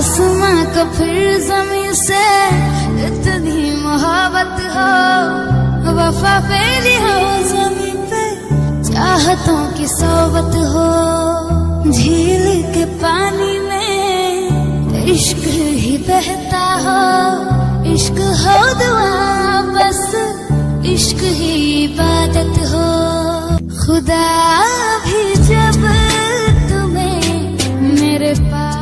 आसमां को फिर जमीन से इतनी मोहब्बत हो, वफा फैली हो जमीन पे, चाहतों की सोबत हो। झील के पानी में इश्क ही बहता हो, इश्क हो दुआ बस, इश्क ही इबादत हो। खुदा भी जब